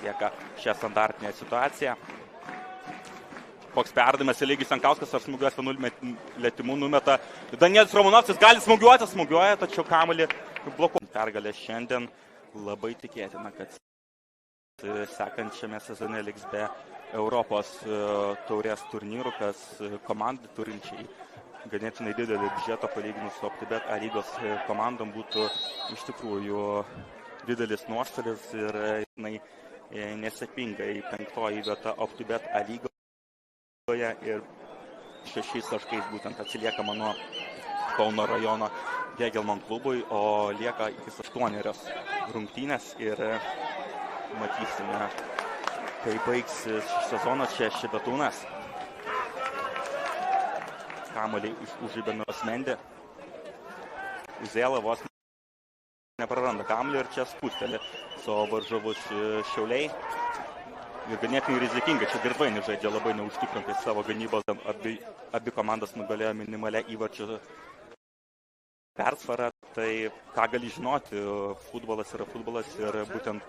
pasiekia šią standartinę situaciją. Koks perdavimas Eligijus Jankauskas, ar smūgiuos 11 lietimų numeta. Danielis Romanovskis gali smūgiuoja, tačiau kamuolį blokuoja. Pergalė šiandien labai tikėtina, kad sekančiame sezone liks be Europos taurės turnyrų, kas komandai turinčiai ganėtinai didelį biudžetą palyginus su OptiBet A lygos komandom būtų iš tikrųjų didelis nuostolis ir nesėkmingai 5. vieta OptiBet A lygoje ir 6 taškais būtent atsiliekama nuo Kauno rajono Jėgelman klubui, o lieka iki 8 rungtynės ir matysime, kai baigsis sezonas čia Šebetūnas. Kamuolį užžibino Asmendė. Uzėla vos nepraranda kamuolį ir čia spūstelė savo varžovus Šiauliai. Ir ganėtinai rizikinga. Čia Girdvainis žaidžia labai neužtikrintai savo gynybos. Abi komandas nugalėjo minimalia įvarčių persvarą. Tai ką gali žinoti, futbolas yra futbolas ir būtent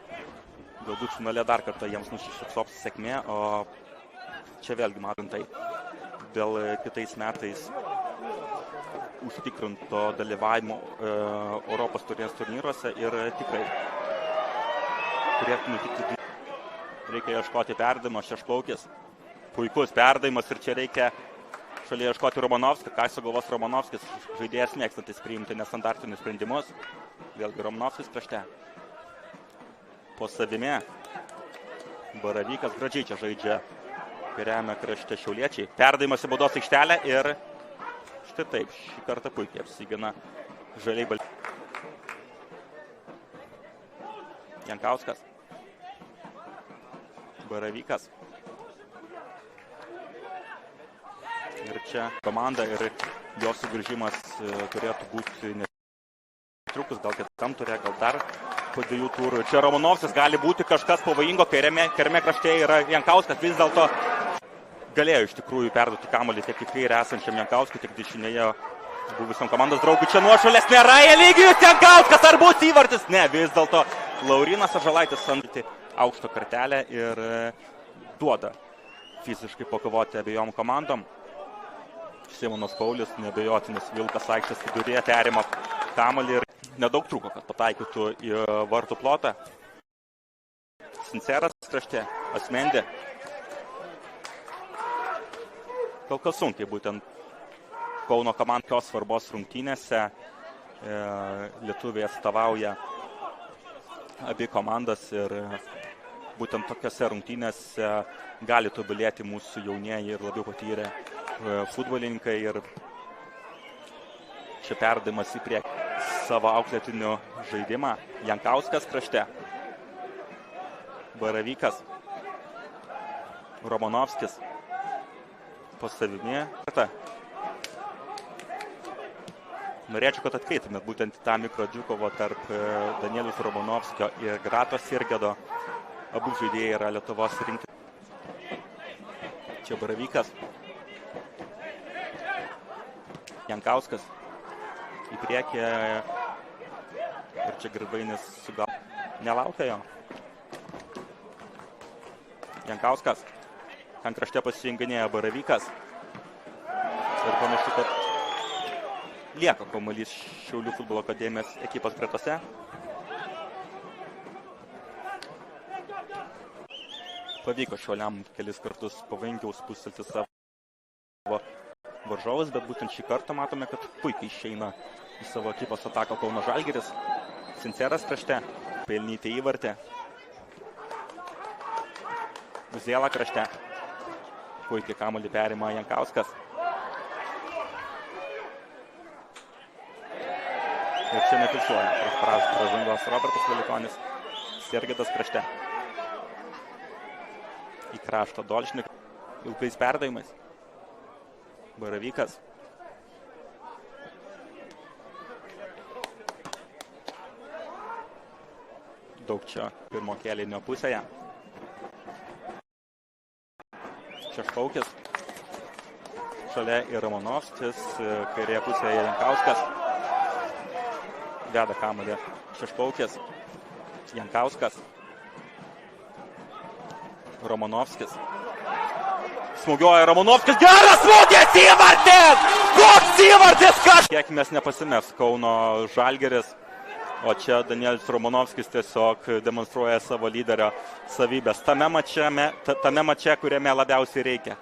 galbūt finale dar kartą jiems nusišypsos sėkmė, o čia vėlgi matant tai dėl kitais metais užtikrinto dalyvavimo Europos taurės turnyruose ir tikrai turėtų nutikti. Reikia ieškoti perdavimo, Šešplaukis. Puikus perdavimas ir čia reikia šalia ieškoti Romanovskį. Ką sugalvos Romanovskis, žaidėjas mėgstantis priimti nestandartinius sprendimus. Vėlgi Romanovskis krašte. Po savimi Baravykas gražiai čia žaidžia kairiame krašte šiauliečiai. Perdavimas į baudos aikštelę ir štai taip, šį kartą puikiai apsigina žaliai balti. Jankauskas. Baravykas. Ir čia komanda ir jos sugrįžimas turėtų būti netrukus, gal kitam turė, gal dar po 2 turų. Čia Romanovskis gali būti kažkas pavojingo, kairiame krašte yra Jankauskas, vis dėlto galėjo iš tikrųjų perduoti kamuolį tiek į kairę esančiam Jankauskui, tiek dešinėje buvusiam komandos draugui. Čia nuošalės nėra, Eligijus Jankauskas, ar bus įvartis? Ne, vis dėlto Laurynas Ažalaitis samdyti aukšto kartelę ir duoda fiziškai pakovoti abiejom komandom. Simonas Paulius, neabejotinis vilkas aikštės viduryje, perima kamuolį ir nedaug trūko, kad pataikytų į vartų plotą. Sinceras krašte, Asmendė. Kol kas sunkiai būtent Kauno komandos svarbos rungtynėse lietuviai atstovauja abi komandas ir būtent tokiose rungtynėse gali tobulėti mūsų jaunieji ir labiau patyrę futbolininkai ir čia perdavimas į priekį savo auklėtinių žaidimą. Jankauskas krašte. Baravykas. Romanovskis. Po savimi. Norėčiau, kad atkreitumėt būtent tą mikrodžiukovo tarp Danielius Romanovskio ir Gratos Sirgedo. Abu žaidėjai yra Lietuvos rinktinės. Čia Baravykas. Jankauskas. Į priekį. Ir čia Girdvainis nelaukia jo. Jankauskas. Ant krašte pasijunginėja Baravykas. Ir panašu, kad lieka kamuolys Šiaulių futbolo akademijos ekipos gretose. Pavyko Šiauliam kelis kartus pavojingiau spustelti savo varžovus, bet būtent šį kartą matome, kad puikiai išeina į savo ekipos ataką Kauno Žalgiris. Sinceras krašte, pelnyti įvartį. Uzėla krašte. Puikiai kamuolį perima Jankauskas. Ir čia nefiksuoja. Pražangos Robertas Velikonis. Sergedas krašte. Į kraštą Dolšnik. Ilgais perdavimais. Baravykas. Daug čia pirmo kėlinio pusėje. Šešplaukis. Šalia ir Romanovskis. Kairėje pusėje Jankauskas. Veda kamuolį Šešplaukis. Jankauskas. Romanovskis. Smūgiuoja Romanovskis. Geras smūgis, įvartis! Koks įvartis, kiek mes nepasimes Kauno Žalgiris. O čia Danielis Romanovskis tiesiog demonstruoja savo lyderio savybės. Tame mače, kuriame labiausiai reikia.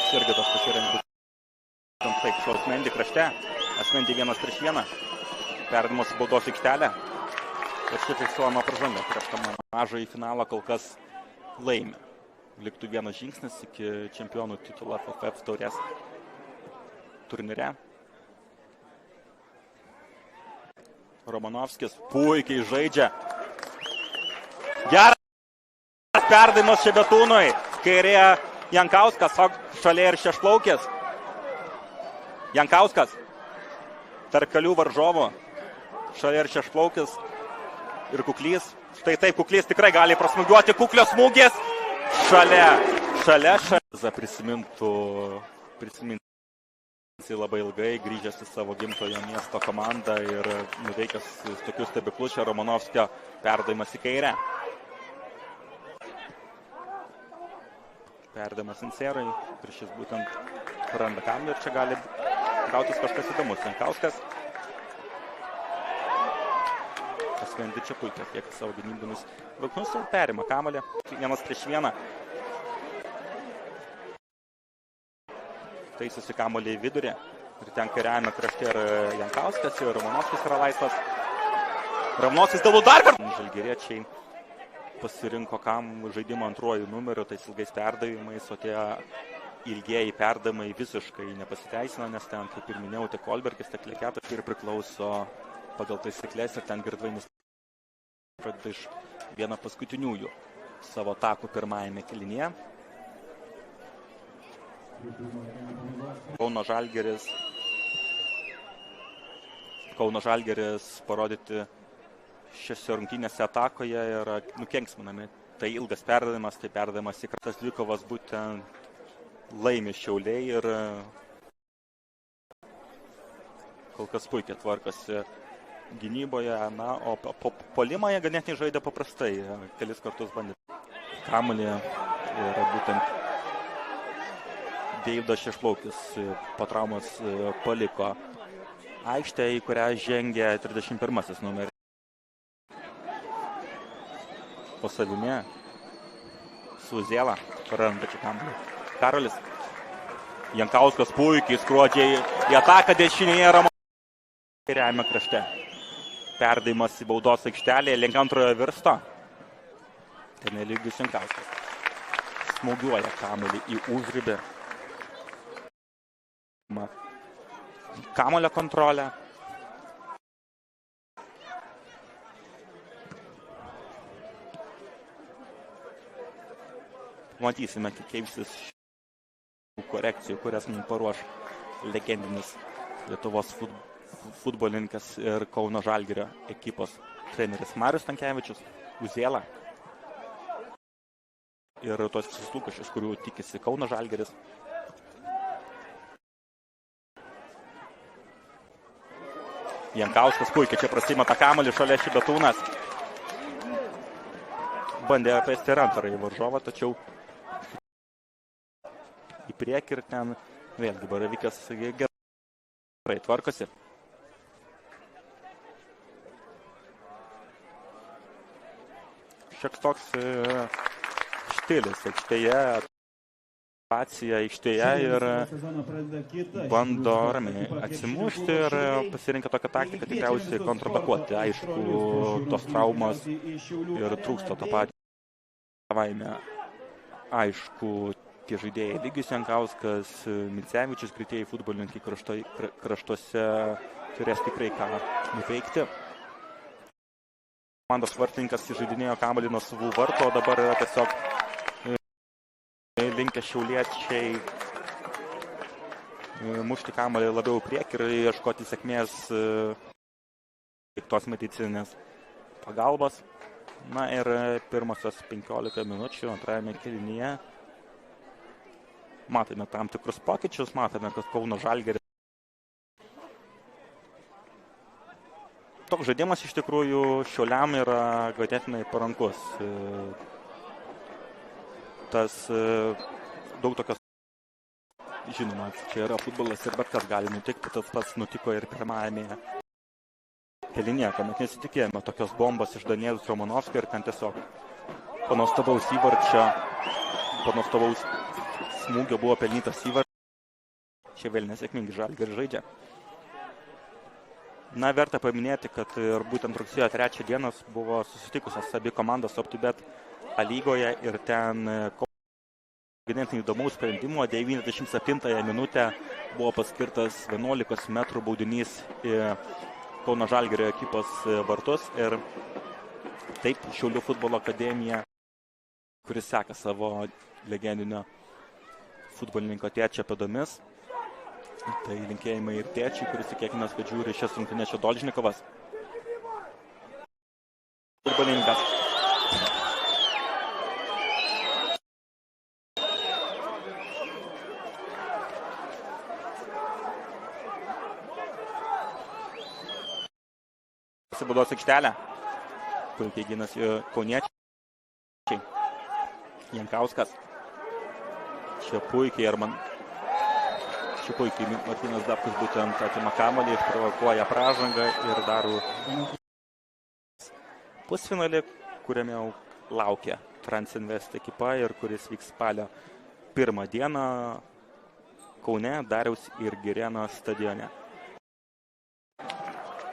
Irgi tas pasirengimas. Taip, su Asmendi krašte. Asmendi 1-1. Perdavimas į baudos aikštelę. Ir štai fiksuojama pražanga prieš tą mažą į finalą kol kas laimi. Liktų vienas žingsnis iki čempionų titulo FFF taurės turnyre. Romanovskis puikiai žaidžia. Geras perdavimas Šebetūnui. Kairėje Jankauskas, šalia ir Šešplaukis. Jankauskas tarp kelių varžovų. Šalia ir Šešplaukis ir Kuklys. Štai taip, Kuklys tikrai gali prasmūgiuoti. Kuklio smūgis. Šalia. Prisimintų labai ilgai, grįžęs į savo gimtojo miesto komandą ir nuveikęs tokius stebuklus. Čia Romanovskio perdavimas į kairę. Perdavimas Inserui ir šis būtent praranda kamuolį ir čia gali gautis kažkas įdomus. Jankauskas. Asmendi čia puikiai atlieka savo gynybinius veiksmus ir perima kamuolį. 1-1. Taisėsi kamuolį į vidurį. Ir ten kairiajame krašte yra Jankauskas ir Romanovskis yra laisvas. Romanovskis dėl dar kartą. Žalgiriečiai pasirinko žaidimą antruoju numeriu, tais ilgais perdavimais, o tie ilgieji perdavimai visiškai nepasiteisino, nes ten, kaip ir minėjau, tiek Kolbergis, tiek Leketas ir priklauso pagal taisyklės ir ten Girdvainis pradeda iš vieną paskutiniųjų savo atakų pirmajame kėlinyje. Kauno Žalgiris parodyti šiose rungtynėse atakoje yra nukenksminami. Tai ilgas perdavimas, tai perdavimas į kratas dvikovas būtent laimi Šiauliai ir kol kas puikiai tvarkosi gynyboje, o puolimą jie ganėtinai žaidė paprastai, kelis kartus bandė. Kamuolį yra būtent Deividas Šešplaukis po traumos paliko aikštę, į kurią žengė 31 numeris. Po savimi su Zėla praranda čia kamuolį. Karolis Jankauskas puikiai skrodžiai į ataką dešinėje kairiajame krašte. Perdavimas į baudos aikštelėje link antrojo virsto. Ten nelygus Jankauskas. Smūgiuoja kamuolį į užribį. Kamuolio kontrolę. Matysime, kiek keistis korekcijų, kurias mums paruoš legendinis Lietuvos futbolininkas ir Kauno Žalgirio ekipos treneris Marius Stankevičius, Uzėla. Ir tos lūkesčius, kurių tikisi Kauno Žalgiris. Jankauskas puikiai čia prasima tą kamuolį, šalia Šebetūnas. Bandė apėsti ir antrąjį varžovą, tačiau į priekį ir ten vėlgi Baravykas gerai tvarkosi. Šiek toks štilis aikštėje, aikštėje ir bando ramiai atsimušti ir pasirinkę tokią taktiką tikriausiai kontratakuoti. Aišku, tos traumos ir trūksta to patį savaime. Aišku, tie žaidėjai Lygis Jankauskas, Micevičius, greitieji futbolininkai kraštuose turės tikrai ką nuveikti. Komandos vartininkas žaidinėjo kamuolį nuo savų vartų, o dabar yra tiesiog linkę šiauliečiai mušti kamuolį labiau priekį ir ieškoti sėkmės tos medicininės pagalbos. Na ir pirmosios 15 minučių antrajame kėlinyje matome tam tikrus pokyčius, matome, kad Kauno Žalgiris Toks žaidimas iš tikrųjų Šiauliam yra ganėtinai parankus. Tas daug tokios, žinoma, čia yra futbolas ir bet kas gali nutikti, tas pats nutiko ir pirmajame kėlinyje, kuomet nesitikėjome tokios bombos iš Danieliaus Romanovskio ir ten tiesiog po nuostabaus įvarčio, po nuostabaus smūgio buvo pelnytas įvartis. Šie vėl nesėkmingi Žalgiris žaidžia. Na, verta paminėti, kad ir būtent rugsėjo 3 dienos buvo susitikusios abi komandos OpTibet A lygoje ir ten ganėtinai įdomaus sprendimo 97 minutę buvo paskirtas 11 metrų baudinys į Kauno Žalgirio ekipos vartus ir taip Šiaulių futbolo akademija, kuris seka savo legendinio futbolininko tėčio pėdomis. Tai linkėjimai ir tėčiai, kuris tikėkimės, kad žiūri šias rungtynes čia Dolžnikovas. Futbolininkas. Baudos aikštelę. Puikiai ginasi kauniečiai. Jankauskas. Čia puikiai Martynas Dabkus būtent atima kamuolį, išprovokuoja pražangą ir daro pusfinalį, kuriame jau laukia Transinvest ekipa ir kuris vyks spalio 1 dieną Kaune, Dariaus ir Girėno stadione.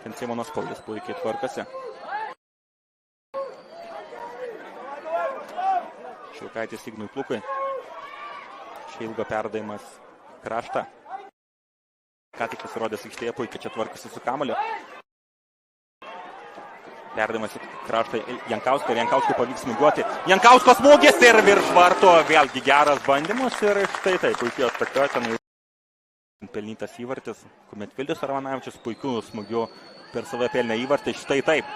Ten Simonas Paulius puikiai tvarkosi. Šilkaitis Ignui Plukui. Šia ilgo perdavimas kraštą. Ką tik pasirodęs aikštėje, puikiai čia tvarkosi su kamuoliu. Perdavimas į kraštą Jankauską ir Jankauskui pavyks smūgiuoti. Jankausko smūgis ir virš vartų, vėlgi geras bandymas ir štai tai puikiai ataka, ten pelnytas įvartis, kuomet Vilius Armanavičius puikių smūgių per save pelnė įvartį, štai taip.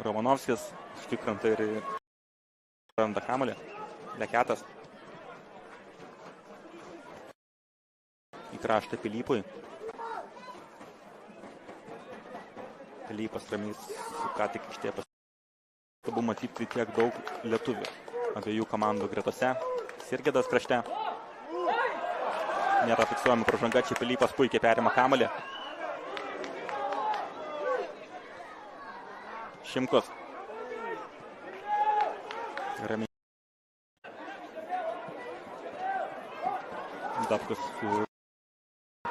Romanovskis užtikrina ir randa kamuolį. Leketas. Į kraštą Pilypui. Pilypas ramiai ką tik ištėpas. Tabu matyti tiek daug lietuvių abiejų komandų gretose. Sirgėdas krašte. Nėra fiksuojama pražanga, čia Pilypas puikiai perima kamuolį. Šimkus. Ramiai. Dabkus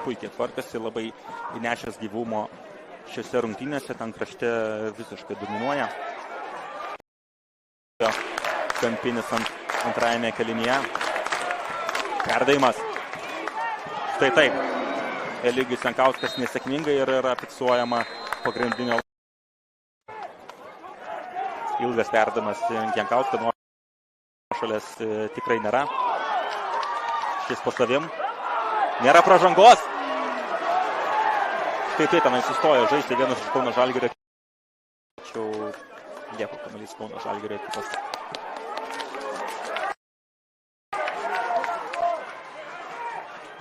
puikiai tvarkasi, labai įnešęs gyvumo šiose rungtynėse, ten krašte visiškai dominuoja. Kampinis antrajame kėlinyje. Perdavimas. Štai taip. Eligijus Jankauskas nesėkmingai ir yra fiksuojama pagrindinio. Ilgas perdavimas Jankausko, nuošalės tikrai nėra. Šis po savim. Nėra pražangos. Štai tai tenai sustojo žaisti vienas iš Kauno Žalgirio. Tačiau lieka kamuolys Kauno Žalgirio ekipos.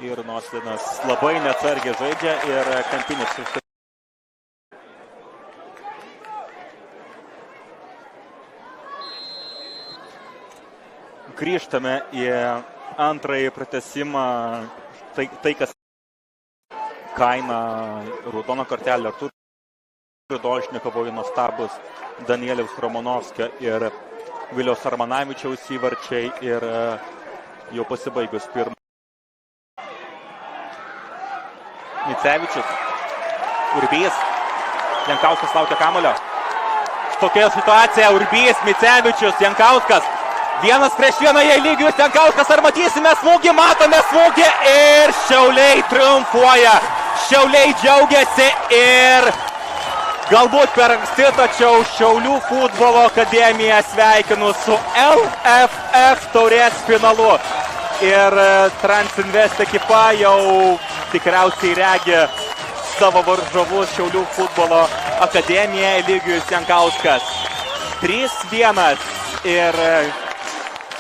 Ir Noslinas labai neatsargiai žaidžia ir Kampinis. Grįžtame į antrąjį pratęsimą. Tai kas kaina raudoną kortelę Artūrui Dolžnikovui nuostabus Danieliaus Romanovskio ir Viliaus Armanavičiaus įvarčiai ir jau pasibaigus pirmą. Micevičius, Urbys, Jankauskas laukia kamuolio. Tokia situacija, Urbys, Micevičius, Jankauskas. Vienas prieš vieną jai lygius Jankauskas, ar matysime smūgį, matome smūgį ir Šiauliai triumfuoja. Šiauliai džiaugiasi ir galbūt per anksti, tačiau Šiaulių futbolo akademiją sveikinu su LFF taurės finalu. Ir Transinvest ekipa jau tikriausiai regi savo varžovus Šiaulių futbolo akademiją Eligijus Jankauskas. 3-1 ir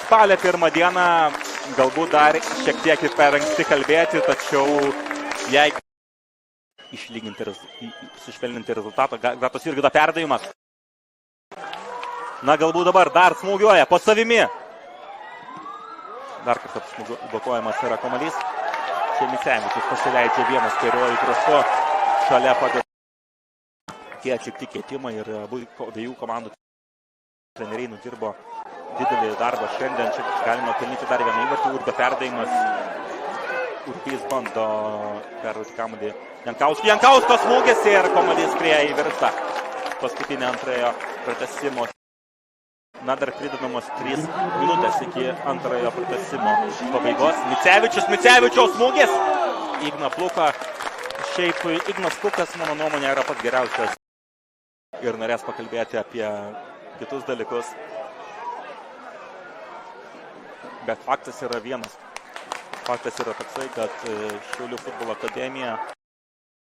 spalio 1 dieną galbūt dar šiek tiek per anksti kalbėti, tačiau jeigu sušvelninti rezultatą. Gratos Jurgito perdavimas. Na, galbūt dabar dar smūgiuoja po savimi. Dar kartą blokuojamas yra kamuolys. Čia Micevičius pasileidžia vienas kairiuoju kraštu. Šalia padeda tie atlikti keitimai ir abiejų komandų treneriai nudirbo didelį darbą šiandien. Čia galima pelnyti dar vieną įvartį. Urbio perdavimas. Urpys bando perduoti kamuolį Jankauskui. Jankausko smūgis ir kamuolys prie įvirsta. Paskutinė antrojo pratęsimo. Na, dar pridedamos 3 minutės iki antrojo pratęsimo pabaigos. Micevičiaus smūgis. Ignas Pluka. Šiaip Ignas Plukas, mano nuomonė, yra pats geriausias ir norės pakalbėti apie kitus dalykus. Bet faktas yra vienas. Faktas yra toksai, kad Šiaulių futbolo akademija